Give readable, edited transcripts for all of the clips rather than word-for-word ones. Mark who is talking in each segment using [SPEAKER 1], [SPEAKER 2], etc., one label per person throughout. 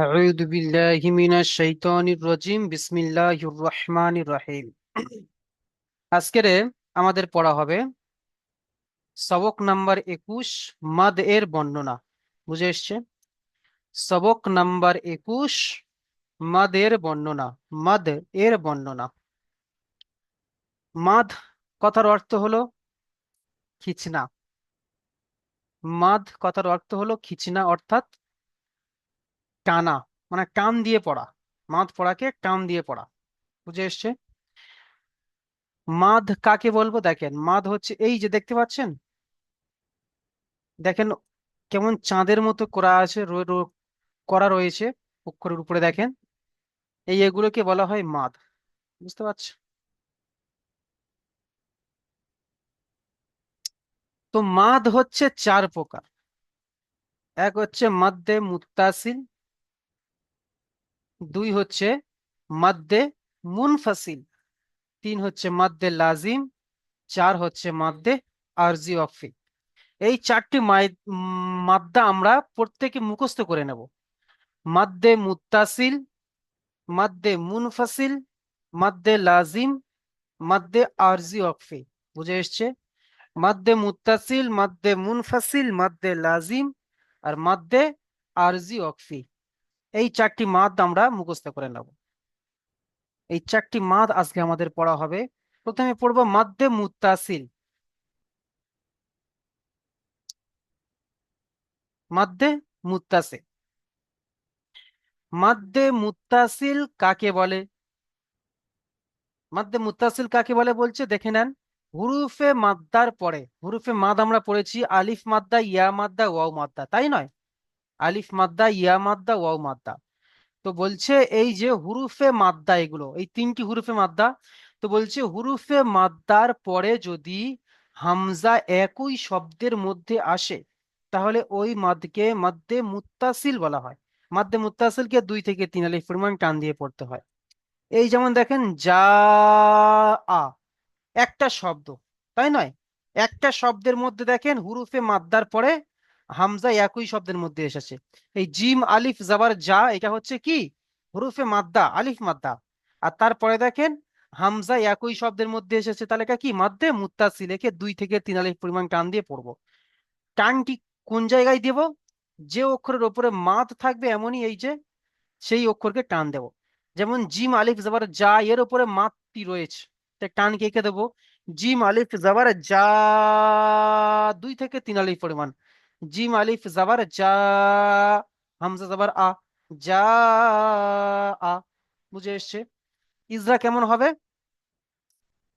[SPEAKER 1] أعوذ بالله من الشيطان الرجيم بسم الله الرحمن الرحيم আজকের আমাদের পড়া হবে সবক নাম্বার 21 মাদ এর বর্ণনা। বুঝে এসছে? সবক নাম্বার 21 মাদ এর বর্ণনা। মাদ এর বর্ণনা। মাদ কথার অর্থ হলো খিচনা। মাদ কথার অর্থ হলো খিচনা, অর্থাৎ টানা, মানে টান দিয়ে পড়া। মাদ পড়াকে টান দিয়ে পড়া। বুঝে এসছে? মাদ কাকে বলবো? দেখেন, মাদ হচ্ছে এই যে দেখতে পাচ্ছেন, দেখেন কেমন চাঁদের মতো করা আছে, করা রয়েছে অক্ষরের উপরে, দেখেন এগুলোকে বলা হয় মাদ। বুঝতে পারছো? তো মাদ হচ্ছে চার প্রকার। এক হচ্ছে মাদ্দে মুত্তাসিল, দুই হচ্ছে মাদ্দে মুনফাসিল, তিন হচ্ছে মাদ্দে লাজিম, চার হচ্ছে মাদ্দে আরজি ওয়াকফি। এই চারটি মাদ্দা আমরা প্রত্যেকে মুখস্থ করে নেব। মাদ্দে মুত্তাসিল, মাদ্দে মুনফাসিল, মাদ্দে লাজিম, মাদ্দে আরজি ওয়াকফি। বুঝে এসছে? মাদ্দে মুত্তাসিল, মাদ্দে মুনফাসিল, মাদ্দে লাজিম আর মাদ্দে আরজি ওয়াকফি। এই চারটি মাদ আমরা মুখস্থ করে নেব। এই চারটি মাদ আজকে আমাদের পড়া হবে। প্রথমে পড়বো মাদ্দে মুত্তাসিল। মাদ্দে মুত্তাসিল। মাদ্দে মুত্তাসিল কাকে বলে? মাদ্দে মুত্তাসিল কাকে বলে বলছে, দেখে নেন। হুরুফে মাদ্দার পরে, হুরুফে মাদ আমরা পড়েছি আলিফ মাদ্দা, ইয়া মাদ্দা, ওয়াও মাদ্দা, তাই নয়? আলিফ মাদ্দা, ইয়া মাদ্দা, ওয়াও মাদ্দা। তো বলছে এই যে হুরুফে মাদ্দা, এগুলো এই তিনটি হুরুফে মাদ্দা। তো বলছে হুরুফে মাদ্দার পরে যদি হামজা একই শব্দের মধ্যে আসে, তাহলে ওই মাদকে মাদ্দে মুত্তাসিল বলা হয়। মাদ্দে মুত্তাসিলকে 2 থেকে 3 আলিফ পরিমাণ টান দিয়ে পড়তে হয়। এই যেমন দেখেন, যা আ, একটা শব্দ, তাই নয়? একটা শব্দের মধ্যে দেখেন হুরুফে মাদ্দার পরে হামজা একই শব্দের মধ্যে এসেছে। এই জিম আলিফ জাবার যা, এটা হচ্ছে কি? হুরুফে মাদ্দা, আলিফ মাদ্দা। আর তারপরে দেখেন হামজা একই শব্দের মধ্যে এসেছে, তাহলে এটা কি? মাদ্দে মুত্তাসিল। একে 2 থেকে 3 আলিফ পরিমাণ টান দিয়ে পড়বো। টানটি কোন জায়গায় দেব? যে অক্ষরের ওপরে মাদ থাকবে এমনই এই যে সেই অক্ষরকে টান দেব। যেমন জিম আলিফ জাবার যা, এর উপরে মাত্রী রয়েছে, তাই টান কে কে দেবো? জিম আলিফ জাবার যা, 2 থেকে 3 আলিফ পরিমাণ। জিম আলিফ জাবার যা, হামজা জাবার আ, যা আ। বুঝে এসছে? ইজরা কেমন হবে?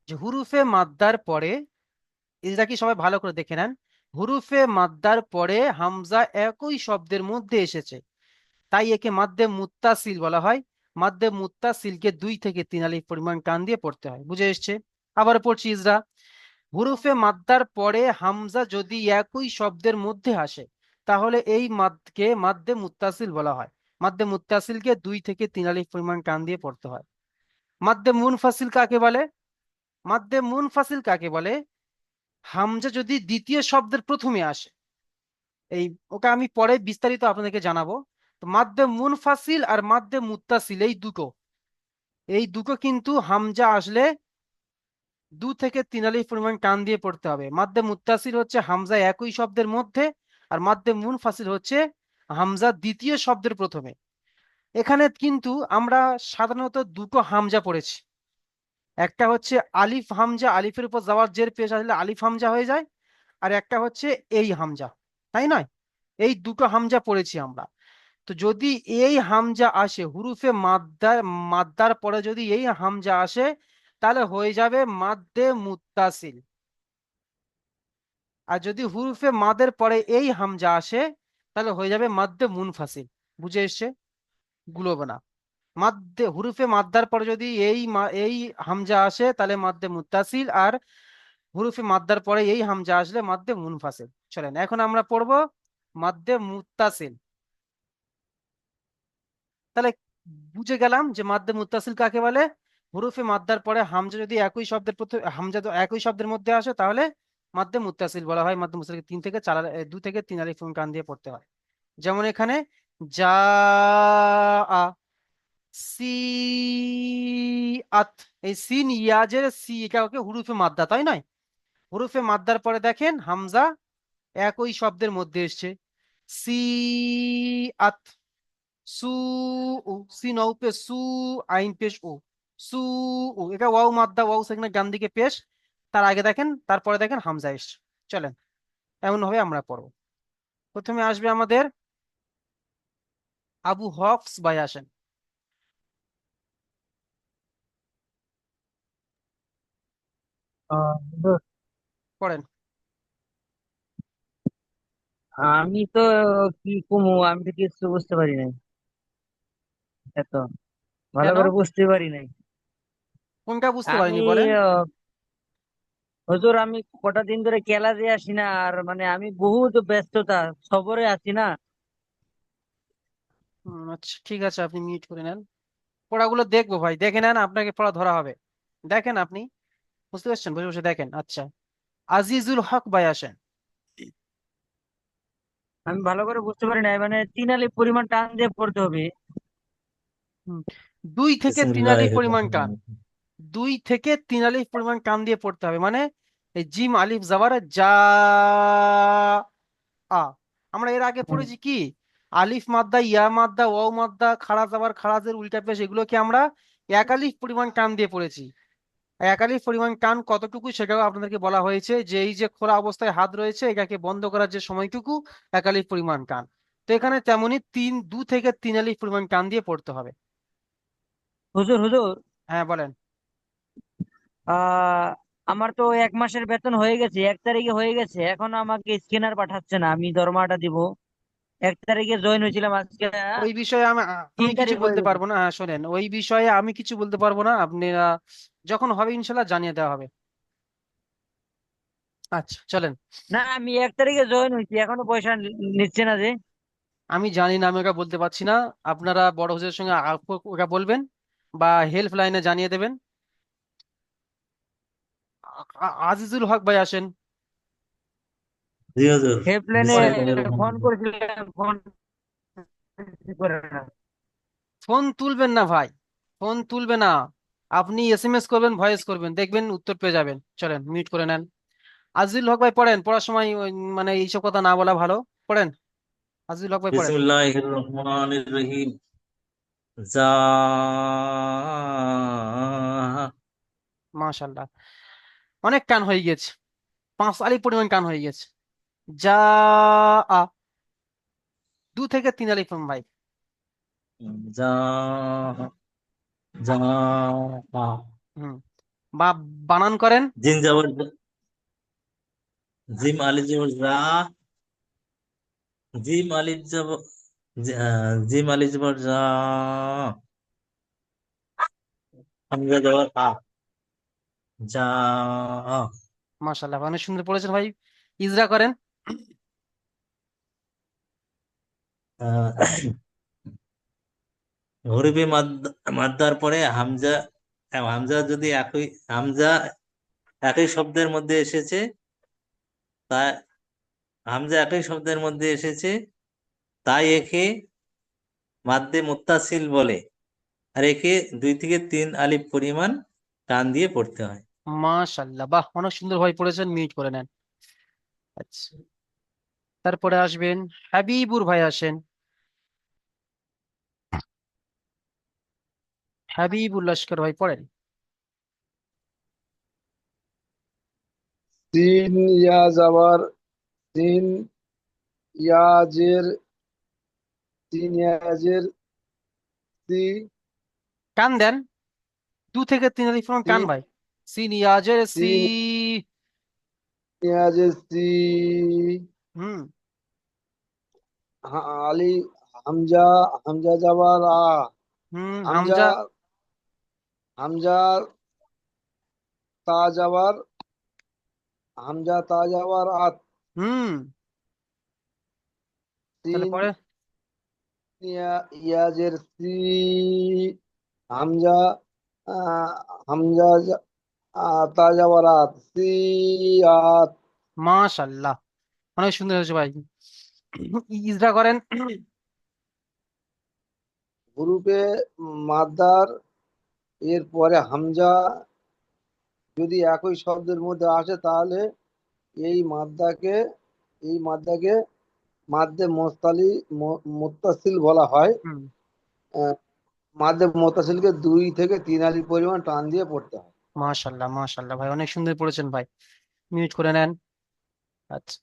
[SPEAKER 1] যে হুরুফে মাদ্দার পরে, ইজরা কি সবাই ভালো করে দেখে নেন, হুরুফে মাদ্দার পরে হামজা একই শব্দের মধ্যে এসেছে, তাই একে মাদ্দে মুত্তাসিল বলা হয়। মাদ্দে মুত্তাসিলকে 2 থেকে 3 আলিফ পরিমাণ টান দিয়ে পড়তে হয়। বুঝে এসছে? আবার পড়ছি ইজরা। হুরুফে মাদ্দার পরে হামজা যদি একই শব্দের মধ্যে আসে, তাহলে এই মাদকে মাদ্দে মুত্তাসিল বলা হয়। মাদ্দে মুত্তাসিলকে 2 থেকে 3 আলিফ পরিমাণ টান দিয়ে পড়তে হয়। মাদ্দে মুনফাসিল কাকে বলে? মাদ্দে মুনফাসিল কাকে বলে? হামজা যদি দ্বিতীয় শব্দের প্রথমে আসে, এই ওটা আমি পরে বিস্তারিত আপনাদেরকে জানাবো। তো মাদ্দে মুনফাসিল আর মাদ্দে মুত্তাসিল, এই দুটো কিন্তু হামজা আসলে 2 থেকে 3 আলিফ পরিমাণ টান দিয়ে পড়তে হবে। মাদ্দে মুত্তাসিল হচ্ছে হামজা একই শব্দের মধ্যে, আর মাদ্দে মুনফাসিল হচ্ছে হামজা দ্বিতীয় শব্দের প্রথমে। এখানে কিন্তু আমরা সাধারণত দুটো হামজা পড়েছি। একটা হচ্ছে আলিফ হামজা, আলিফের উপর যাওয়ার জের পেশ আসলে আলিফ হামজা হয়ে যায়। আর একটা হচ্ছে এই হামজা, তাই নয়? এই দুটো হামজা পড়েছি আমরা। তো যদি এই হামজা আসে হুরুফে মাদ্দার, মাদ্দার পরে যদি এই হামজা আসে, তাহলে হয়ে যাবে মাদ্দে মুত্তাসিল। আর যদি হুরুফে মাদের পরে এই হামজা আসে, তাহলে হয়ে যাবে মাদ্দে মুনফাসিল। বুঝে এসছে? গুলোবে না। মাদ্দে হুরুফে মাদ্দার পরে যদি এই হামজা আসে, তাহলে মাদ্দে মুত্তাসিল। আর হুরুফে মাদ্দার পরে এই হামজা আসলে মাদ্দে মুনফাসিল। চলেন এখন আমরা পড়বো মাদ্দে মুত্তাসিল। তাহলে বুঝে গেলাম যে মাদ্দে মুত্তাসিল কাকে বলে। হুরুফে মাদ্দার পরে হামজা যদি একই শব্দের প্রথমে, হামজা তো একই শব্দের মধ্যে আসে, তাহলে মাদ্দে মুত্তাসিল বলা হয়। মাদ্দে মুত্তাসিল 2 থেকে 3 আলিফ টান দিয়ে পড়তে হয়। যেমন এখানে জা আ, সি আত। এই সিন ইয়াজের সি, এটা ওকে হুরুফে মাদ্দা, তাই নয়? হুরুফে মাদ্দার পরে দেখেন হামজা একই শব্দের মধ্যে এসছে, সি আত, সু উ, সিন ওয়াও পে সু, আইন পেশ ও, সু উ, এটা ওয়াও মাদ্দা, ওয়াও সেখানে ডান দিকে পেশ, তার আগে দেখেন, তারপরে দেখেন হামজা এসছে। চলেন এমন ভাবে আমরা পড়বো। প্রথমে আসবে আমাদের আবু হফস ভাই, আসেন
[SPEAKER 2] আহ,
[SPEAKER 1] পড়েন।
[SPEAKER 2] আমি তো কি কমু, আমি তো কিছু বুঝতে পারি নাই, এত ভালো
[SPEAKER 1] কেন?
[SPEAKER 2] করে বুঝতে পারি নাই।
[SPEAKER 1] কোনটা বুঝতে
[SPEAKER 2] আমি
[SPEAKER 1] পারিনি বলেন?
[SPEAKER 2] হুজুর, আমি কটা দিন ধরে ক্লাসে আসি না, আর মানে আমি বহুত ব্যস্ততা সফরে আছি না।
[SPEAKER 1] আচ্ছা ঠিক আছে, আপনি মিউট করে নেন। পড়াগুলো দেখবো ভাই, দেখে নেন, আপনাকে পড়া ধরা হবে। দেখেন আপনি, বুঝতে পারছেন, বসে বসে দেখেন। আচ্ছা, আজিজুল হক ভাই আসেন।
[SPEAKER 2] আমি ভালো করে বুঝতে পারি নাই, মানে 3 আলিফ পরিমাণ টান দিয়ে পড়তে হবে।
[SPEAKER 1] হুম, 2 থেকে 3 আলিফ
[SPEAKER 3] বিসমিল্লাহির
[SPEAKER 1] পরিমাণ টান,
[SPEAKER 3] রহমানির
[SPEAKER 1] 2 থেকে 3 আলিফ পরিমাণ টান দিয়ে পড়তে হবে, মানে এই জিম আলিফ জাবার যা আ। আমরা এর আগে
[SPEAKER 2] হুম।
[SPEAKER 1] পড়েছি কি, আলিফ মাদ্দা, ইয়া মাদ্দা, ওয়াও মাদ্দা, খাড়া জাবার খাড়াজের উল্টা পেশ, এগুলোকে আমরা এক আলিফ পরিমাণ টান দিয়ে পড়েছি। একালির পরিমাণ টান কতটুকু সেটাও আপনাদেরকে বলা হয়েছে, যে এই যে খোলা অবস্থায় হাত রয়েছে এটাকে বন্ধ করার যে সময়টুকু, একালির পরিমাণ টান। তো এখানে তেমনি 2 থেকে 3 আলিফ পরিমাণ টান দিয়ে পড়তে হবে।
[SPEAKER 2] হুজুর হুজুর,
[SPEAKER 1] হ্যাঁ বলেন।
[SPEAKER 2] আহ আমার তো 1 মাসের বেতন হয়ে গেছে, 1 তারিখে হয়ে গেছে, এখন আমাকে স্ক্যানার পাঠাচ্ছে না, আমি দরমাটা দিব। 1 তারিখে জয়েন হয়েছিলাম, আজকে
[SPEAKER 1] ওই বিষয়ে আমি
[SPEAKER 2] তিন
[SPEAKER 1] কিছু
[SPEAKER 2] তারিখ হয়ে
[SPEAKER 1] বলতে
[SPEAKER 2] গেছে।
[SPEAKER 1] পারবো না। হ্যাঁ শোনেন, ওই বিষয়ে আমি কিছু বলতে পারবো না, আপনি যখন হবে ইনশাল্লাহ জানিয়ে দেওয়া হবে। আচ্ছা চলেন।
[SPEAKER 2] না, আমি 1 তারিখে জয়েন হয়েছি, এখনো পয়সা নিচ্ছে না যে।
[SPEAKER 1] আমি জানি না, আমি ওটা বলতে পারছি না। আপনারা বড় হুজুরের সঙ্গে ওটা বলবেন, বা হেল্প লাইনে জানিয়ে দেবেন। আজিজুল হক ভাই আসেন।
[SPEAKER 3] জি হুজুর।
[SPEAKER 2] হেল্পলাইনে
[SPEAKER 1] পড়েন।
[SPEAKER 3] বিসমিল্লাহির
[SPEAKER 2] ফোন
[SPEAKER 3] রহমানির
[SPEAKER 2] করেছিলাম, ফোন করে না।
[SPEAKER 1] ফোন তুলবেন না ভাই, ফোন তুলবে না। আপনি এসএমএস করবেন, ভয়েস করবেন, দেখবেন উত্তর পেয়ে যাবেন। চলেন মিউট করে নেন। আজিজুল হক ভাই পড়েন, পড়ার সময় মানে এইসব কথা না বলা ভালো। পড়েন, আজিজুল হক ভাই পড়েন।
[SPEAKER 3] বিসমিল্লাহির রহমানির রহিম। যা
[SPEAKER 1] মাশাল্লাহ, অনেক কান হয়ে গেছে, 5 আলি পরিমাণ কান হয়ে গেছে। যা আ, 2 থেকে 3 আলি ফর্ম ভাই।
[SPEAKER 3] যা যা
[SPEAKER 1] হুম, বা বানান করেন।
[SPEAKER 3] জিন যাবার জিম আলিফ যাবার যা, জিম আলিফ যাব, জিম আলিফ যাবার যা, হামজা যাবার আ, যা।
[SPEAKER 1] মাশাল্লাহ, অনেক সুন্দর পড়েছেন ভাই। ইজরা করেন।
[SPEAKER 3] হরিফে মাদ্দার পরে হামজা, হামজা যদি একই হামজা একই শব্দের মধ্যে এসেছে, তা হামজা একই শব্দের মধ্যে এসেছে, তাই একে মাদ্দে মুত্তাসিল বলে। আর একে 2 থেকে 3 আলিফ পরিমাণ টান দিয়ে পড়তে হয়।
[SPEAKER 1] মাশাল্লাহ, বাহ, অনেক সুন্দর ভাই পড়েছেন, মিউট করে নেন। আচ্ছা, তারপরে আসবেন হাবিবুর ভাই, আসেন। হাবিবুল লস্কর ভাই পড়েন।
[SPEAKER 4] সিন ইয়া যাবার সিন ইয়াজের সিন ইয়াজের সি
[SPEAKER 1] কান দেন, 2 থেকে 3 আলিফ পরিমাণ কান
[SPEAKER 4] সিন
[SPEAKER 1] ভাই। সিনিয়াজের সি।
[SPEAKER 4] সিন ইয়াজের সি
[SPEAKER 1] হুম।
[SPEAKER 4] আলি হামজা হামজা যাবার আ
[SPEAKER 1] হুম,
[SPEAKER 4] হামজা
[SPEAKER 1] হামজা।
[SPEAKER 4] হামজা তা যাবার হামজা তা যাবার আত
[SPEAKER 1] হুম, তাহলে
[SPEAKER 4] সিন
[SPEAKER 1] পরে।
[SPEAKER 4] ইয়াজের সি হামজা আহ, হামজা তা যাবার আত সি আত
[SPEAKER 1] মাশাল্লাহ, অনেক সুন্দর হয়েছে ভাই। ইজরা করেন।
[SPEAKER 4] হুরুফে মাদ্দার এর পরে হামজা যদি একই শব্দের মধ্যে আসে তাহলে এই মাদ্দাকে এই মাদ্দাকে মাদ্দে মুত্তাসিল বলা হয়।
[SPEAKER 1] হুম।
[SPEAKER 4] আহ, মাদ্দে মুত্তাসিলকে 2 থেকে 3 আলিফ পরিমাণ টান দিয়ে পড়তে হয়।
[SPEAKER 1] মাশাল্লাহ মাশাল্লাহ ভাই, অনেক সুন্দর পড়েছেন ভাই। মিউট করে নেন। আচ্ছা,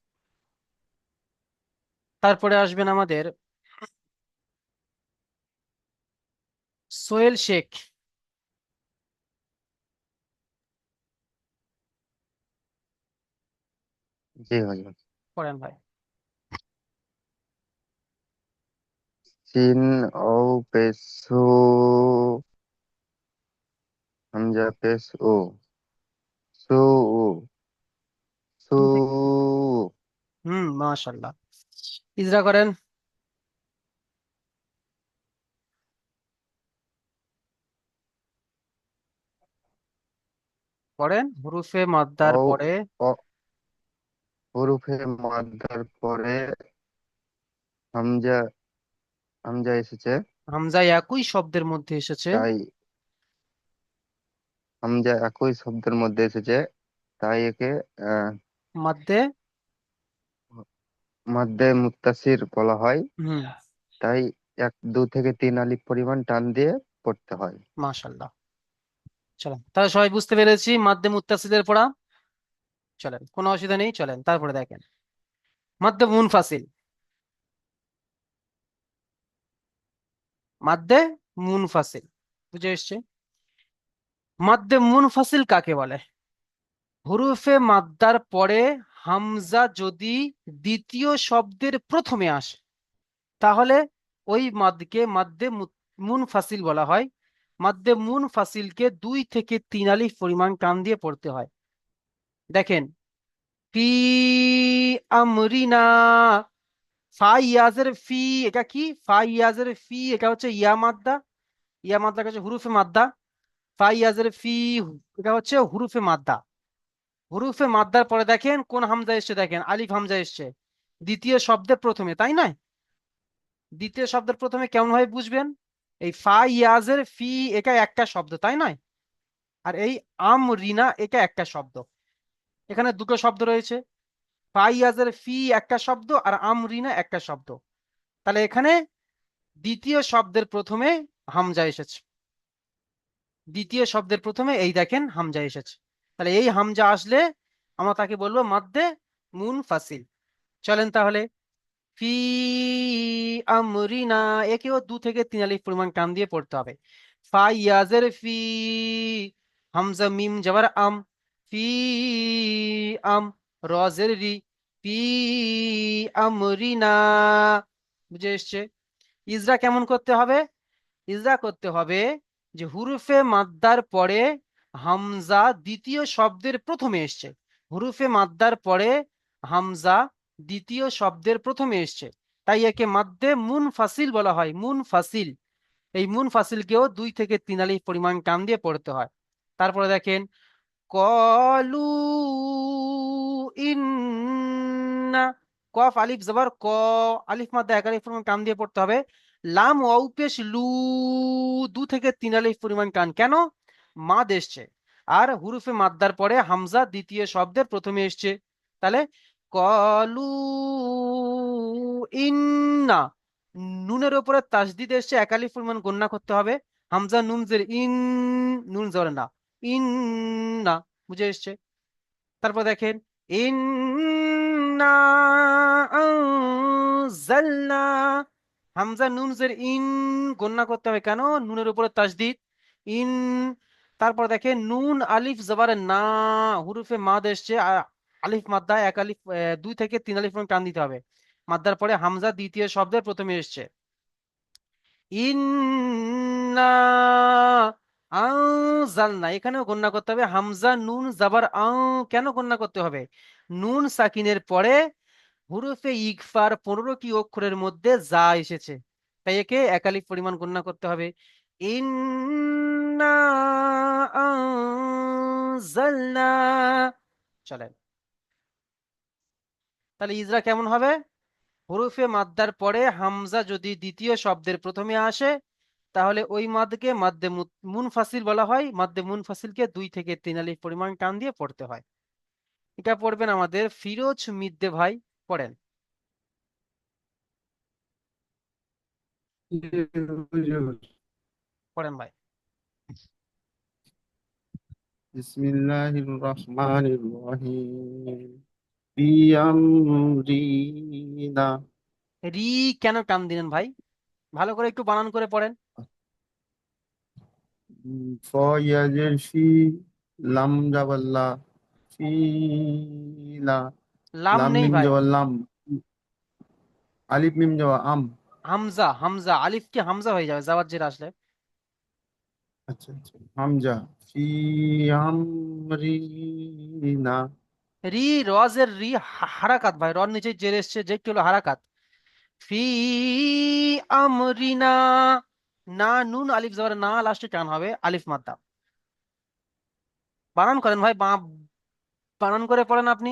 [SPEAKER 1] তারপরে আসবেন আমাদের সোহেল শেখ।
[SPEAKER 5] জি ভাই।
[SPEAKER 1] পড়েন ভাই।
[SPEAKER 5] সিন ও পেশ সু, হামজা পেশ ও, সু উ, সু উ।
[SPEAKER 1] মাশাল্লাহ। ইজরা করেন। পড়েন হুরুফে মাদ্দার
[SPEAKER 5] ও
[SPEAKER 1] পরে।
[SPEAKER 5] অ, হুরুফে মাদ্দার পরে হামজা হামজা এসেছে,
[SPEAKER 1] হামজা একই শব্দের মধ্যে এসেছে।
[SPEAKER 5] তাই হামজা একই শব্দের মধ্যে এসেছে, তাই একে আহ
[SPEAKER 1] মাদ্দে।
[SPEAKER 5] মাদ্দে মুত্তাসির বলা হয়।
[SPEAKER 1] হুম।
[SPEAKER 5] তাই 2 থেকে 3 আলিফ পরিমাণ টান দিয়ে পড়তে হয়।
[SPEAKER 1] মাশাল্লাহ। চলেন তাহলে সবাই বুঝতে পেরেছি মাদ্দে মুত্তাসিলের পড়া। চলেন, কোনো অসুবিধা নেই, চলেন তারপরে দেখেন মাদ্দে মুনফাসিল। মাদ্দে মুনফাসিল বুঝে এসছে। মাদ্দে মুনফাসিল কাকে বলে? হুরুফে মাদ্দার পরে হামজা যদি দ্বিতীয় শব্দের প্রথমে আসে তাহলে ওই মাদকে মাদ্দে মুনফাসিল বলা হয়। মাদ্দে মুনফাসিলকে 2 থেকে 3 আলিফ পরিমাণ টান দিয়ে পড়তে হয়। দেখেন, ফি আমরিনা, ফা ইয়াজের ফি, এটা কি? ফা ইয়াজের ফি, এটা হচ্ছে ইয়া মাদ্দা। ইয়া মাদ্দা হচ্ছে হুরুফে মাদ্দা। ফা ইয়াজের ফি, এটা হচ্ছে হুরুফে মাদ্দা। হুরুফে মাদ্দার পরে দেখেন কোন হামজা এসছে, দেখেন আলিফ হামজা এসছে দ্বিতীয় শব্দের প্রথমে, তাই নয়? দ্বিতীয় শব্দের প্রথমে কেমন ভাবে বুঝবেন? এই ফা ইয়াজের ফি, এটা একটা শব্দ, তাই নয়? আর এই রিনা, এটা একটা শব্দ। এখানে দুটো শব্দ রয়েছে। ফা ইয়াজের ফি একটা শব্দ আর রিনা একটা শব্দ। তাহলে এখানে দ্বিতীয় শব্দের প্রথমে হামজা এসেছে। দ্বিতীয় শব্দের প্রথমে এই দেখেন হামজা এসেছে। তাহলে এই হামজা আসলে আমরা তাকে বলবো মাদ্দে মুনফাসিল। চলেন তাহলে ফি আমরিনা, একেও 2 থেকে 3 আলিফ পরিমাণ টান দিয়ে পড়তে হবে। ফা ইয়াজের ফি, হামজা মিম জবর আম, ফি আম, রজের রি, ফি আমরিনা। বুঝে এসছে? ইজরা কেমন করতে হবে? ইজরা করতে হবে যে হুরুফে মাদ্দার পরে হামজা দ্বিতীয় শব্দের প্রথমে এসছে। হুরুফে মাদ্দার পরে হামজা দ্বিতীয় শব্দের প্রথমে এসছে, তাই একে মাদ্দে মুনফাসিল বলা হয়। মুনফাসিল, এই মুনফাসিলকেও 2 থেকে 3 আলিফ পরিমাণ টান দিয়ে পড়তে হয়। তারপরে দেখেন কলু ইন্না, কফ আলিফ জবর ক, আলিফ মাদ্দা 1 আলিফ পরিমাণ টান দিয়ে পড়তে হবে। লাম ওয়াও পেশ লু, 2 থেকে 3 আলিফ পরিমাণ টান, কেন? মাদ এসছে আর হুরুফে মাদ্দার পরে হামজা দ্বিতীয় শব্দের প্রথমে এসছে। তাহলে কলু ইন্না, নুনের উপরে তাসদিদ এসছে, 1 আলিফ পরিমাণ গণ্য করতে হবে। হামজা নুন জের ইন, নুন জবর না, ইন না। বুঝে এসছে? তারপর দেখেন ইন্না আনজালনা, হামজা নুন জের ইন গণ্য করতে হবে, কেন? নুনের উপরে তাসদিদ ইন। তারপর দেখেন নুন আলিফ জবর না, হুরুফে মাদ এসছে, আলিফ মাদ্দা 1 আলিফ 2 থেকে 3 আলিফ পর্যন্ত টান দিতে হবে। মাদ্দার পরে হামজা দ্বিতীয় শব্দের প্রথমে এসছে। ইন্না আনজালনা, এখানেও গণনা করতে হবে হামজা নুন জাবার কেন গণনা করতে হবে? নুন সাকিনের পরে হুরুফে ইগফার 15টি অক্ষরের মধ্যে যা এসেছে, তাই একে 1 আলিফ পরিমাণ গণনা করতে হবে। ইন্না আনজালনা। চলেন তাহলে ইজরা কেমন হবে? হুরুফে মাদ্দার পরে হামজা যদি দ্বিতীয় শব্দের প্রথমে আসে তাহলে ওই মাদকে মুনফাসিল বলা হয়। মাদ্দে মুনফাসিলকে 2 থেকে 3 আলিফ পরিমাণ টান দিয়ে পড়তে হয়। এটা পড়বেন আমাদের ফিরোজ মিদ্দে ভাই, পড়েন। পড়েন ভাই।
[SPEAKER 6] বিসমিল্লাহির রহমানির রহিম ফি আমরিনা
[SPEAKER 1] রি কেন টান দিলেন ভাই? ভালো করে একটু বানান করে পড়েন।
[SPEAKER 6] ফয়াজের ফি লাম জাবাল্লা ফিলা
[SPEAKER 1] লাম
[SPEAKER 6] লাম
[SPEAKER 1] নেই
[SPEAKER 6] মিম
[SPEAKER 1] ভাই,
[SPEAKER 6] জাবাল্লাম আলিফ মিম যাওয়া আম।
[SPEAKER 1] হামজা। হামজা আলিফ কি হামজা হয়ে যাবে জাওয়াত জের আসলে।
[SPEAKER 6] আচ্ছা আচ্ছা হামজা ফি আমরিনা
[SPEAKER 1] রি, রজের রি হারাকাত ভাই, রর নিচে জের এসছে, যে কি হলো হারাকাত। ফি আমরিনা, না নুন আলিফ জবর না, লাস্টে টান হবে, আলিফ মাদ্দা। বানান করেন ভাই, বানান করে পড়েন আপনি।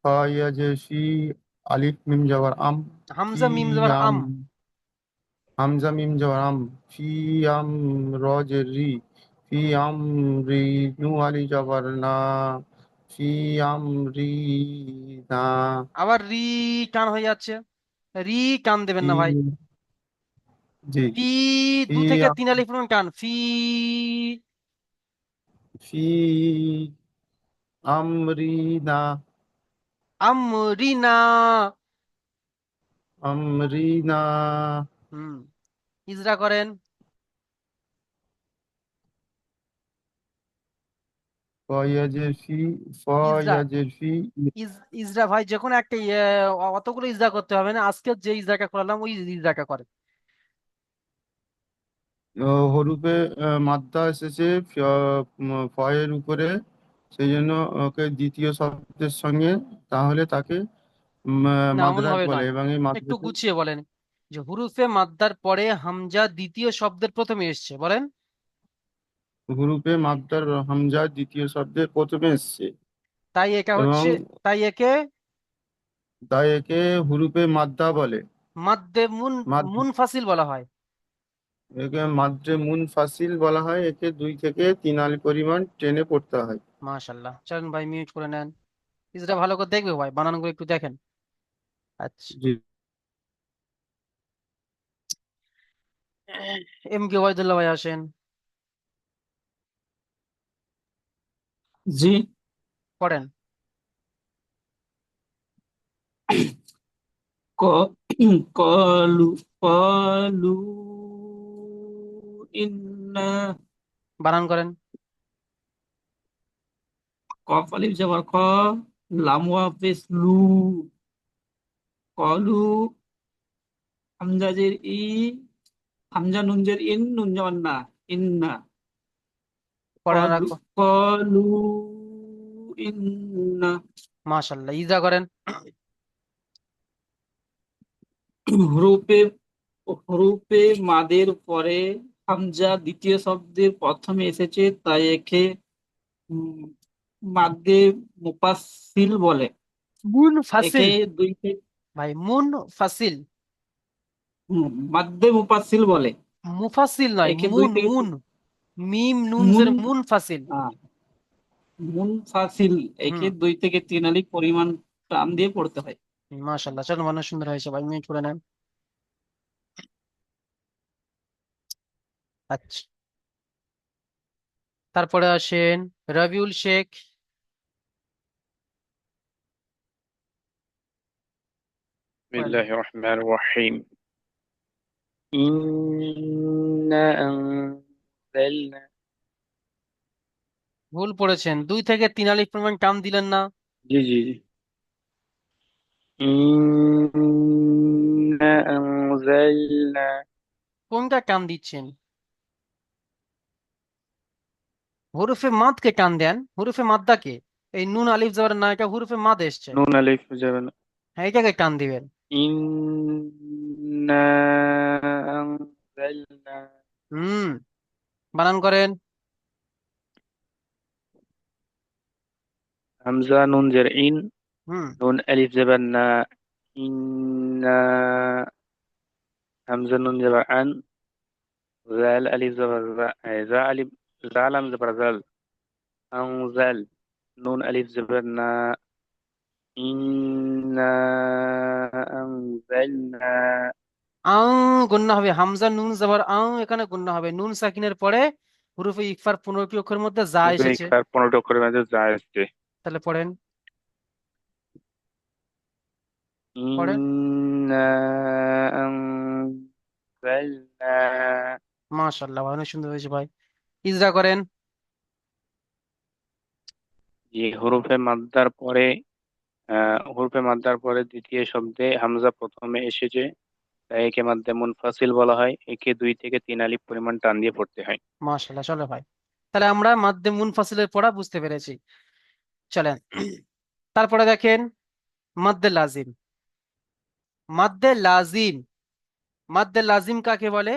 [SPEAKER 6] ফয়াজের ফি আলিফ মিম যাওয়ার আম ফি
[SPEAKER 1] হামজা মিম জবর
[SPEAKER 6] আম
[SPEAKER 1] আম।
[SPEAKER 6] হামজা মিম যাওয়ার আম ফি আম রজের রি ফি আম রি নু আলি যাবার না ফি আম রি না
[SPEAKER 1] আবার রি টান হয়ে যাচ্ছে, রি টান দেবেন
[SPEAKER 6] ফি
[SPEAKER 1] না ভাই।
[SPEAKER 6] জি
[SPEAKER 1] ফি,
[SPEAKER 6] ফি
[SPEAKER 1] 2 থেকে 3 আলিফ পরিমাণ টান, ফি
[SPEAKER 6] ফি আমরিনা
[SPEAKER 1] আমরিনা।
[SPEAKER 6] আমরিনা
[SPEAKER 1] হুম, ইজরা করেন।
[SPEAKER 6] ফয়াজের ফি
[SPEAKER 1] ইজরা,
[SPEAKER 6] ফয়াজের ফি
[SPEAKER 1] ইজরা ভাই যে কোনো একটা অতগুলো ইজরা করতে হবে না, আজকে যে ইজরাটা করলাম ওই ইজরাটা করেন।
[SPEAKER 6] হরুপে মাদ্দা এসেছে ফয়ের উপরে, সেই জন্য ওকে দ্বিতীয় শব্দের সঙ্গে, তাহলে তাকে
[SPEAKER 1] না অমন
[SPEAKER 6] মাদ্রাজ
[SPEAKER 1] ভাবে
[SPEAKER 6] বলে
[SPEAKER 1] নয়,
[SPEAKER 6] এবং এই
[SPEAKER 1] একটু
[SPEAKER 6] মাদ্রাজে
[SPEAKER 1] গুছিয়ে বলেন। যে হুরুফে মাদ্দার পরে হামজা দ্বিতীয় শব্দের প্রথমে এসছে, বলেন।
[SPEAKER 6] হরুপে মাদ্দার হামজা দ্বিতীয় শব্দের প্রথমে এসছে
[SPEAKER 1] তাই এটা
[SPEAKER 6] এবং
[SPEAKER 1] হচ্ছে, তাই একে
[SPEAKER 6] তাই একে হুরুপে মাদ্দা বলে।
[SPEAKER 1] মাদ্দে
[SPEAKER 6] মাদ
[SPEAKER 1] মুনফাসিল বলা হয়।
[SPEAKER 6] একে মাদ্রে মুন ফাসিল বলা হয়। একে 2 থেকে 3 আলি পরিমাণ টেনে পড়তে হয়।
[SPEAKER 1] মাশাল্লাহ, চলেন ভাই মিউট করে নেন। ইজরা ভালো করে দেখবে ভাই, বানানগুলো একটু দেখেন। আচ্ছা,
[SPEAKER 6] জি
[SPEAKER 1] এম কে ওয়াইদুল্লাহ ভাই আসেন,
[SPEAKER 7] জি।
[SPEAKER 1] পড়েন।
[SPEAKER 7] ক কলু কলু ইন্না
[SPEAKER 1] বানান করেন।
[SPEAKER 7] কফ আলিফ জবর খ লাম ওয়া পেশ লু কলু হামজাজের ই হামজা নুনজের ইন নুন জবর না ইন্না
[SPEAKER 1] পড়েন আর
[SPEAKER 7] কলু কলু ইন্না
[SPEAKER 1] মাশাল্লাহ, ইজরা করেন।
[SPEAKER 7] হুরুপে হুরুপে মাদের পরে হামজা দ্বিতীয় শব্দের প্রথমে এসেছে, তাই একে উম, মাদ্দে মুফাসসিল বলে।
[SPEAKER 1] মুন
[SPEAKER 7] একে
[SPEAKER 1] ফাসিল
[SPEAKER 7] দুই থেকে
[SPEAKER 1] ভাই, মুন ফাসিল,
[SPEAKER 7] মাদ্দে মুফাসসিল বলে।
[SPEAKER 1] মুফাসিল নয়,
[SPEAKER 7] একে দুই
[SPEAKER 1] মুন
[SPEAKER 7] থেকে
[SPEAKER 1] মুন, মিম নুন
[SPEAKER 7] মুন
[SPEAKER 1] জের মুন ফাসিল।
[SPEAKER 7] মুনফাসিল,
[SPEAKER 1] হুম,
[SPEAKER 7] একে 2 থেকে 3 আলিফ পরিমাণ টান দিয়ে পড়তে হয়।
[SPEAKER 1] মাশাল্লাহ, চলো মানুষ সুন্দর হয়েছে ভাই, মিউট করে নেন। আচ্ছা, তারপরে আসেন রবিউল শেখ,
[SPEAKER 8] بسم
[SPEAKER 1] বলেন।
[SPEAKER 8] الله الرحمن الرحيم إنا أنزلنا
[SPEAKER 1] ভুল পড়েছেন, 2 থেকে 3 আলিফ পরিমাণ টান দিলেন না।
[SPEAKER 8] جي جي جي. إنا أنزلنا
[SPEAKER 1] কোনটা টান দিচ্ছেন? হুরুফে মাদকে টান দেন, হুরুফে মাদ্দাকে। এই নুন আলিফ জবর না, এটা হুরুফে মাদ এসছে,
[SPEAKER 8] نون ألف جبل
[SPEAKER 1] হ্যাঁ এটাকে টান দিবেন।
[SPEAKER 8] إنا أنزلنا
[SPEAKER 1] হুম, বানান করেন।
[SPEAKER 8] همزة نون زر إن
[SPEAKER 1] হুম,
[SPEAKER 8] نون ألف زبر نا إنا হামজা নুন জবর আন, জাল আলিফ জবর জা, জা আলিফ, জালাম জবর জাল, আনজাল, নুন আলিফ জবর না, ইন্না আনজালনা।
[SPEAKER 1] আং গুন্না হবে, হামজা নুন জবর আং, এখানে গুন্না হবে। নুন সাকিনের পরে হুরুফে ইকফার 15টি অক্ষরের মধ্যে যা
[SPEAKER 8] রুপে
[SPEAKER 1] এসেছে।
[SPEAKER 8] ইকফার 15টি অক্ষরের মধ্যে যা এসছে।
[SPEAKER 1] তাহলে পড়েন, পড়েন।
[SPEAKER 8] ইন্না আনজালনা।
[SPEAKER 1] মাশাআল্লাহ ভাই, অনেক সুন্দর হয়েছে ভাই। ইজরা করেন।
[SPEAKER 8] যে হরফে মাদ্দার পরে দ্বিতীয় শব্দে হামজা প্রথমে এসেছে, তাই একে মাদ্দে মুনফাসিল বলা হয়। একে 2 থেকে 3 আলিফ পরিমাণ টান দিয়ে পড়তে হয়।
[SPEAKER 1] মাশাআল্লাহ, চলো ভাই, তাহলে আমরা মাদ্দে মুনফাসিলের পড়া বুঝতে পেরেছি। চলেন, তারপরে দেখেন মাদ্দে লাজিম। মাদ্দে লাজিম, মাদ্দে লাজিম কাকে বলে?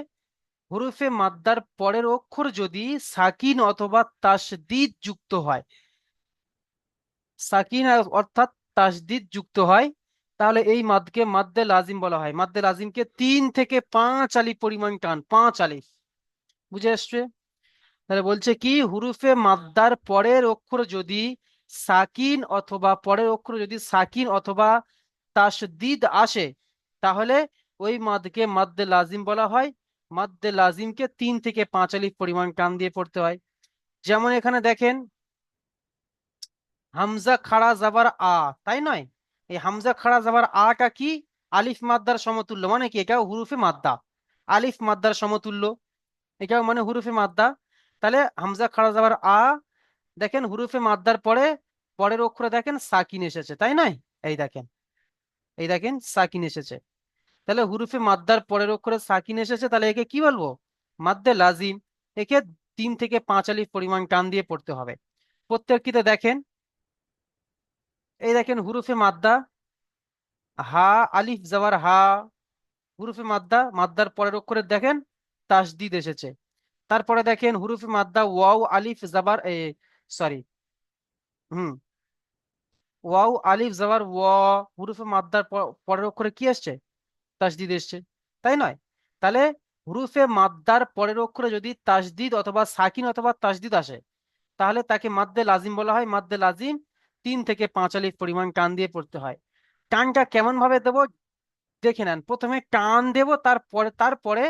[SPEAKER 1] হুরুফে মাদ্দার পরের অক্ষর যদি সাকিন অথবা তাসদিদ যুক্ত হয়, সাকিন অর্থাৎ তাসদিদ যুক্ত হয়, তাহলে এই মাদকে মাদ্দে লাজিম বলা হয়। মাদ্দে লাজিমকে 3 থেকে 5 আলিফ পরিমাণ টান, 5 আলিফ। বুঝে আসছে? তাহলে বলছে কি, হুরুফে মাদ্দার পরের অক্ষর যদি সাকিন অথবা তাসদিদ আসে, তাহলে ওই মাদকে মাদ্দে লাজিম বলা হয়। মাদ্দে লাজিমকে 3 থেকে 5 আলিফ পরিমাণ টান দিয়ে পড়তে হয়। যেমন এখানে দেখেন, হামজা খাড়া জাবার আ, তাই নয়? এই হামজা খাড়া জাবার আটা কি? আলিফ মাদ্দার সমতুল্য। মানে কি, এটাও হুরুফে মাদ্দা, আলিফ মাদ্দার সমতুল্য, এটাও মানে হুরুফে মাদ্দা। তাহলে হামজা খাড়া জাবার আ, দেখেন হুরুফে মাদ্দার পরে পরের অক্ষরে দেখেন সাকিন এসেছে, তাই নয়? এই দেখেন, এই দেখেন সাকিন এসেছে। তাহলে হুরুফে মাদ্দার পরের অক্ষরে সাকিন এসেছে, তাহলে একে কি বলবো? মাদ্দে লাজিম। একে 3 থেকে 5 আলিফ পরিমাণ টান দিয়ে পড়তে হবে। প্রত্যেকটিতে দেখেন, এই দেখেন হুরুফে মাদ্দা, হা, আলিফ জবর হা, হুরুফে মাদ্দা, মাদ্দার পরের অক্ষরে দেখেন তাসদিদ এসেছে। তারপরে দেখেন হুরুফে মাদ্দা ওয়াও আলিফ জবর সরি, হুম, ওয়াও আলিফ জবর ওয়া, হুরুফে মাদ্দার পরের অক্ষরে কি আসছে? তাসদিদ এসছে, তাই নয়? তাহলে হুরুফে মাদ্দার পরের অক্ষরে যদি তাসদিদ অথবা সাকিন অথবা তাসদিদ আসে, তাহলে তাকে মাদ্দে লাজিম বলা হয়। মাদ্দে লাজিম 3 থেকে 5 আলিফ পরিমাণ টান দিয়ে পড়তে হয়। টানটা কেমন ভাবে দেবো দেখে নেন। প্রথমে টান দেব, তারপরে তারপরে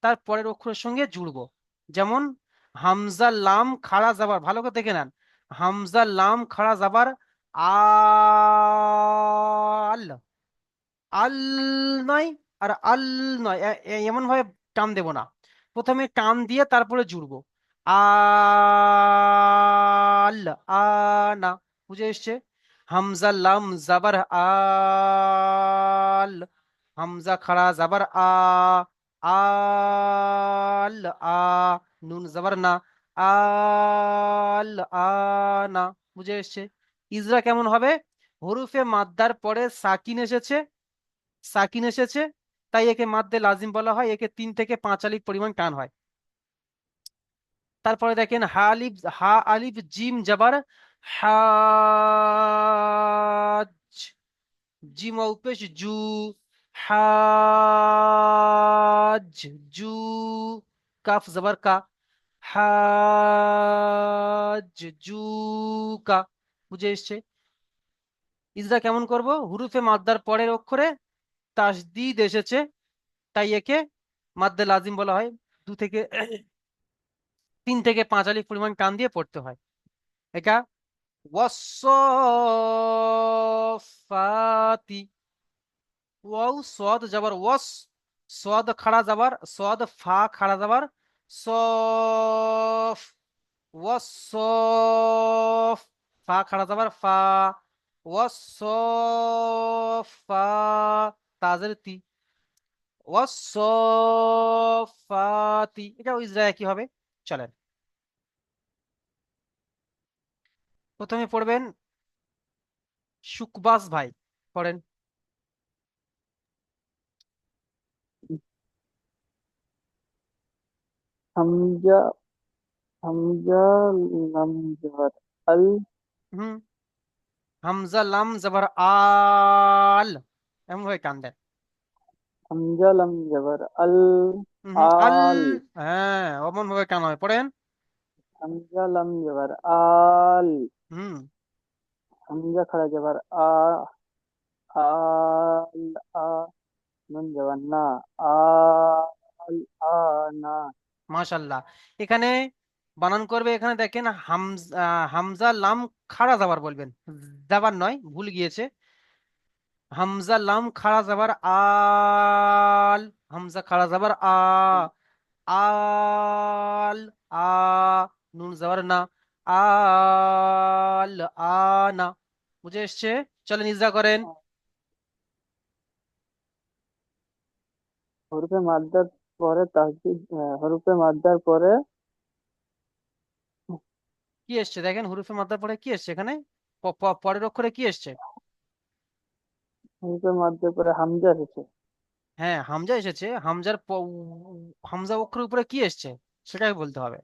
[SPEAKER 1] তার পরের অক্ষরের সঙ্গে জুড়বো। যেমন হামজা লাম খাড়া জাবার, ভালো করে দেখে নেন, হামজা লাম খাড়া জাবার আল, আল নয়, আর আল নয়, এমন ভাবে টান দেব না। প্রথমে টান দিয়ে তারপরে জুড়বো, আল, আনা। বুঝে এসছে? হামজা লাম জাবার আল, হামজা খাড়া জাবার আল, নুন জাবার না, আল, আনা। বুঝে এসছে? ইজরা কেমন হবে? হরুফে মাদ্দার পরে সাকিন এসেছে, সাকিন এসেছে, তাই একে মাদ্দে লাজিম বলা হয়। একে 3 থেকে 5 আলিফ পরিমাণ টান হয়। তারপরে দেখেন হা আলিফ জিম জবর হাজ, জিম উপেশ জু, হাজ, জু, কাফ জবর কা, হাজ, জু, কা। বুঝে এসছে? ইজরা কেমন করব? হুরুফে মাদ্দার পরের অক্ষরে তাসদিদ এসেছে, তাই একে মাদ্দে লাজিম বলা হয়। 3 থেকে 5 আলিফ পরিমাণ টান দিয়ে পড়তে হয়। এটা ওয়াসফাতি, ওয়াও সদ যাবার ওয়াস, সদ খাড়া যাবার সদ, ফা খাড়া যাবার সফ, ওয়াসফ, ফা খাড়া যাবার ফা, ওয়াসফা, তাজের তি, ওয়াসফাতি। এটাও ইসরা একই হবে। চলেন, প্রথমে পড়বেন শুকবাস ভাই, পড়েন।
[SPEAKER 8] হামজা, হামজা লাম জবর আল,
[SPEAKER 1] হুম, হামজা লাম জবর আল, এমন ভাবে টান দেন।
[SPEAKER 8] হামজা লাম জবর আল,
[SPEAKER 1] আল,
[SPEAKER 8] আল।
[SPEAKER 1] হ্যাঁ অমন ভাবে কেন হয় পড়েন।
[SPEAKER 8] হামজা লাম জবর আল,
[SPEAKER 1] হুম
[SPEAKER 8] হামজা খাড়া জবর আ, আল, আ, নুন জবর না, আল, না।
[SPEAKER 1] মাশাল্লাহ। এখানে বানান করবে, এখানে দেখেন হামজা, হামজা লাম খাড়া যাবার বলবেন, যাবার নয়, ভুল গিয়েছে। হামজা লাম খাড়া যাবার আল, হামজা খাড়া যাবার আল, আ, নুন যাবার না, আল, আনা। বুঝে এসছে? চলেন ইজরা করেন।
[SPEAKER 8] হরফে মাদ্দার পরে তাসদিদ, হরফে মাদ্দার পরে
[SPEAKER 1] কি এসছে দেখেন, হুরুফে মাদ্দার পরে কি এসছে এখানে, পরের অক্ষরে কি এসছে?
[SPEAKER 8] হরফে মাদ্দার পরে হামজা এসেছে।
[SPEAKER 1] হ্যাঁ হামজা এসেছে, হামজা অক্ষরের উপরে কি এসছে সেটাই বলতে হবে।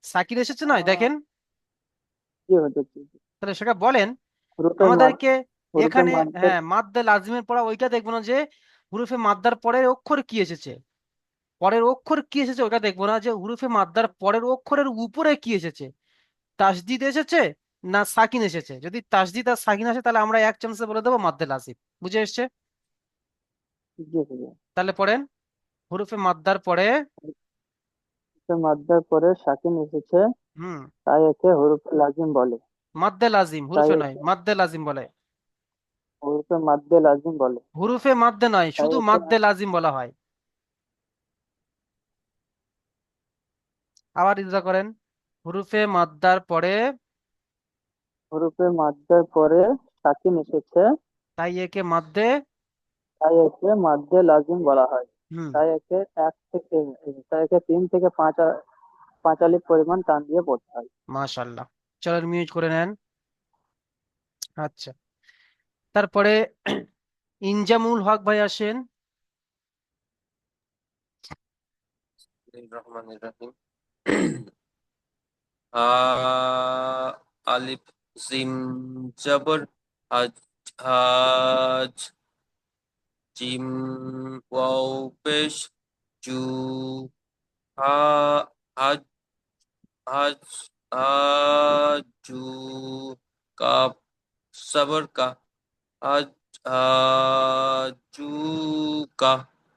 [SPEAKER 1] সাকির এসেছে নয়
[SPEAKER 8] আহ,
[SPEAKER 1] দেখেন,
[SPEAKER 8] কি হতে
[SPEAKER 1] তাহলে সেটা বলেন
[SPEAKER 8] হরফে মাদ,
[SPEAKER 1] আমাদেরকে।
[SPEAKER 8] হরফে
[SPEAKER 1] এখানে
[SPEAKER 8] মাদ্দার,
[SPEAKER 1] হ্যাঁ মাদ্দে লাজিমের পড়া ওইটা দেখবো না যে হুরুফে মাদ্দার পরের অক্ষর কি এসেছে, পরের অক্ষর কি এসেছে ওটা দেখবো না, যে হুরুফে মাদ্দার পরের অক্ষরের উপরে কি এসেছে, তাসদিদ এসেছে না সাকিন এসেছে। যদি তাসদিদ আর সাকিন আসে তাহলে আমরা এক চান্সে বলে দেবো মাদ্দে লাজিম। বুঝে এসছে?
[SPEAKER 8] কি এসেছে?
[SPEAKER 1] তাহলে পড়েন, হুরুফে মাদ্দার পরে।
[SPEAKER 8] হরফে মাদ্দার পরে সাকিন এসেছে,
[SPEAKER 1] হুম,
[SPEAKER 8] তাই একে হরফে লাজিম বলে।
[SPEAKER 1] মাদ্দে লাজিম,
[SPEAKER 8] তাই
[SPEAKER 1] হুরুফে নয়,
[SPEAKER 8] একে
[SPEAKER 1] মাদ্দে লাজিম বলে।
[SPEAKER 8] হরফে মাদ্দে লাজিম বলে।
[SPEAKER 1] হুরুফে মাদ্দে নয়,
[SPEAKER 8] তাই
[SPEAKER 1] শুধু
[SPEAKER 8] একে
[SPEAKER 1] মাদ্দে লাজিম বলা হয়। আবার ইজরা করেন, হুরুফে মাদ্দার পরে,
[SPEAKER 8] হরফে মাদ্দার পরে সাকিন এসেছে,
[SPEAKER 1] তাই একে মাদ্দে।
[SPEAKER 8] তাই একে মাদ্দে লাজিম বলা হয়।
[SPEAKER 1] হুম,
[SPEAKER 8] তাই একে এক থেকে, তাই একে 3 থেকে 5 5 আলিফ পরিমাণ টান দিয়ে পড়তে হয়।
[SPEAKER 1] মাশাল্লাহ। চলেন মিউট করে নেন। আচ্ছা, তারপরে ইনজামুল হক ভাই আসেন।
[SPEAKER 9] রহমানির রহিম। আ, আলিফ জিম জবর হাজ, হাজ, জিম ওয়াও পেশ, জু, হা, হাজ, হাজ, হাজু, কাপ সবর কা, হাজ, হাজু কা।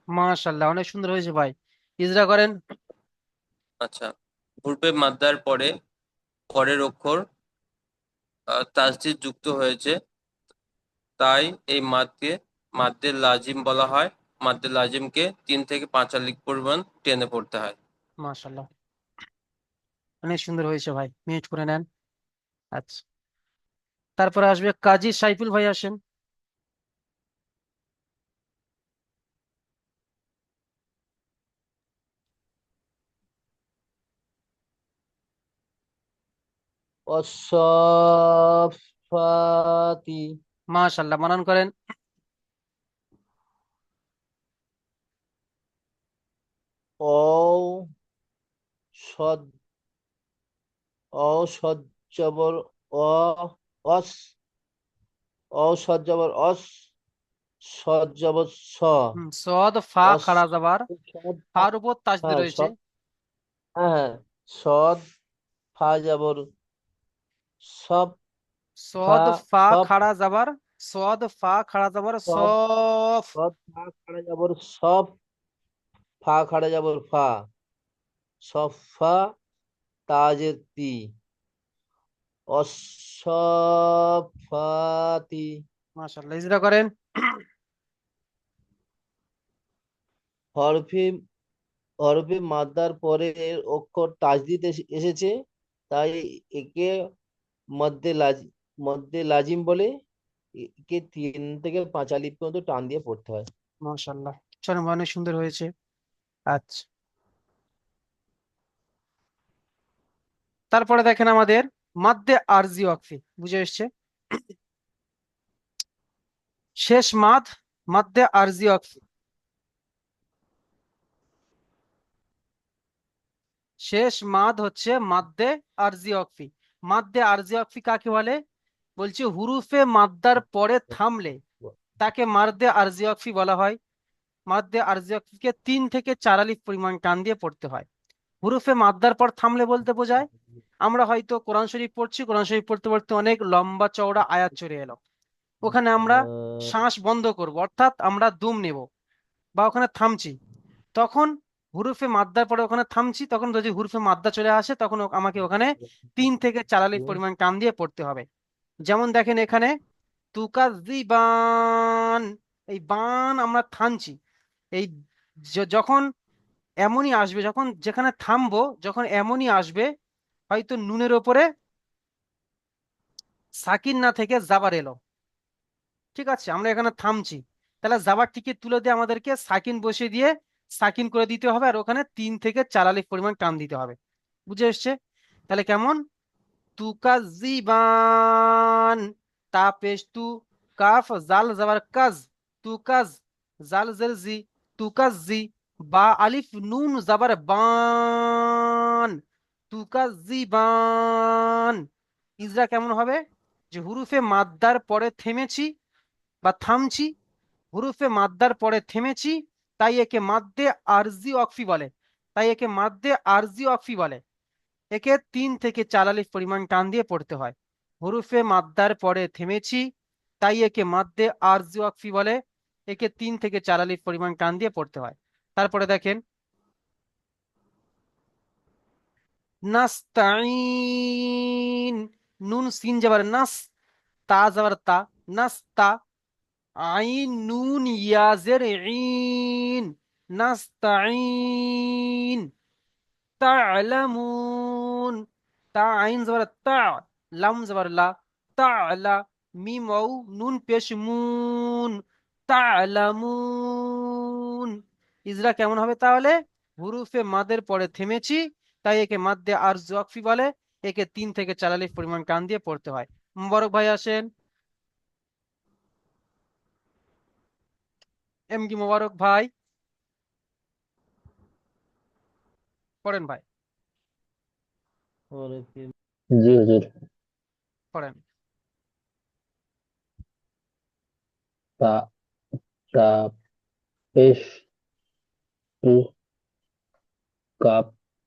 [SPEAKER 1] মাশাল্লাহ, অনেক সুন্দর হয়েছে ভাই। ইজরা করেন।
[SPEAKER 9] আচ্ছা, হরফে মাদ্দার পরে পরের অক্ষর তাসদিদ যুক্ত হয়েছে, তাই এই মাদকে মাদ্দে লাজিম বলা হয়। মাদ্দে লাজিমকে 3 থেকে 5 আলিফ পরিমাণ টেনে পড়তে হয়।
[SPEAKER 1] মাশাল্লাহ, অনেক সুন্দর হয়েছে ভাই, মিউট করে নেন। আচ্ছা, তারপরে আসবে কাজী সাইফুল ভাই আসেন।
[SPEAKER 10] والصافات
[SPEAKER 1] মাশাল্লাহ, বানান করেন।
[SPEAKER 10] أو صد، أو صد جبر أ، أس، أو صد جبر أس، صد جبر ص،
[SPEAKER 1] সদ ফা
[SPEAKER 10] أس
[SPEAKER 1] খাড়া যাবার,
[SPEAKER 10] صد
[SPEAKER 1] ফার উপর তাসদিদ
[SPEAKER 10] হ্যাঁ
[SPEAKER 1] রয়েছে।
[SPEAKER 10] صد, হ্যাঁ صد ফা জবর সব, ফা,
[SPEAKER 1] সদ ফা
[SPEAKER 10] সব,
[SPEAKER 1] খাড়া যাবার, সদ ফা খাড়া যাবার
[SPEAKER 10] সব,
[SPEAKER 1] সফ।
[SPEAKER 10] সদ ফা খাড়া জবর সব, ফা খাড়া জবর ফা, সফা, তাজের তি, অসফাতি।
[SPEAKER 1] মাশাল্লাহ, ইজরা করেন।
[SPEAKER 10] হরফে, হরফে মাদ্দার পরে এর অক্ষর তাজদিদ এসেছে, তাই একে মদ্দে লাজিম, মদ্দে লাজিম বলে। একে 3 থেকে 5 আলিফ পর্যন্ত টান দিয়ে পড়তে হয়।
[SPEAKER 1] মাশাল্লাহ, চলেন অনেক সুন্দর হয়েছে। আচ্ছা, তারপরে দেখেন আমাদের মাদ্দে আরজি ওয়াকফি বুঝে এসছে। শেষ মাদ, মাদ্দে আরজি ওয়াকফি, শেষ মাদ হচ্ছে মাদ্দে আরজি ওয়াকফি। মাদ্দে আরজি ওয়াকফি কাকে বলে? বলছি হুরুফে মাদ্দার পরে থামলে, তাকে মাদ্দে আরজি ওয়াকফি বলা হয়। মাদ্দে আরজি ওয়াকফিকে 3 থেকে 4 আলিফ পরিমাণ টান দিয়ে পড়তে হয়। হুরুফে মাদ্দার পর থামলে বলতে বোঝায় আমরা হয়তো কোরআন শরীফ পড়ছি, কোরআন শরীফ পড়তে পড়তে অনেক লম্বা চওড়া আয়াত চলে এলো, ওখানে আমরা শ্বাস বন্ধ করব, অর্থাৎ আমরা দম নেব বা ওখানে থামছি, তখন হুরুফে মাদ্দার পরে ওখানে থামছি, তখন যদি হুরুফে মাদ্দা চলে আসে তখন আমাকে ওখানে 3 থেকে 4 আলিফ পরিমাণ টান দিয়ে পড়তে হবে। যেমন দেখেন এখানে তুকাজ্জিবান, এই বান আমরা থামছি, এই যখন এমনই আসবে, যখন যেখানে থামবো যখন এমনই আসবে, হয়তো নুনের ওপরে সাকিন না থেকে জাবার এলো, ঠিক আছে, আমরা এখানে থামছি, তাহলে জাবার থেকে তুলে দিয়ে আমাদেরকে সাকিন বসিয়ে দিয়ে সাকিন করে দিতে হবে, আর ওখানে 3 থেকে 4 আলিফ পরিমাণ টান দিতে হবে। বুঝে এসছে? তাহলে কেমন, তুকাজিবান, তা পেশ তু, কাফ জাল জাবার কাজ, তুকাজ, জাল জের জি, তুকাজি, বা আলিফ নুন জাবার বান, তুকাজিবান। ইজরা কেমন হবে, যে হুরুফে মাদ্দার পরে থেমেছি বা থামছি, হুরুফে মাদ্দার পরে থেমেছি, তাই একে মাদ্দে আরজি ওয়াকফি বলে, তাই একে মাদ্দে আরজি ওয়াকফি বলে। একে 3 থেকে 4 আলিফ পরিমাণ টান দিয়ে পড়তে হয়। হুরুফে মাদ্দার পরে থেমেছি, তাই একে মাদ্দে আরজি ওয়াকফি বলে, একে 3 থেকে 4 আলিফ পরিমাণ টান দিয়ে পড়তে হয়। তারপরে দেখেন নাস্তাইন, নুন সিন যাবার নাস, তা যাবার তা, নাস্তা, আইন নুন ইয়াজের ইন, নাস্তাইন। তা'লামুন, তা আইন জবর তা, লাম জবর লা, তা'লা, মিম ওয়াও নুন পেশ মুন, তা'লামুন। ইজরা কেমন হবে তাহলে, হুরুফে মাদের পরে থেমেছি, তাই একে মাদ্দে আরজ ওয়াকফি বলে, একে 3 থেকে 4 আলিফ পরিমাণ টান দিয়ে পড়তে হয়। মোবারক ভাই আসেন, এম কি মোবারক ভাই, পড়েন ভাই,
[SPEAKER 11] জি হুজুর।
[SPEAKER 1] পড়েন।
[SPEAKER 11] তা তা পেশ তু কাপ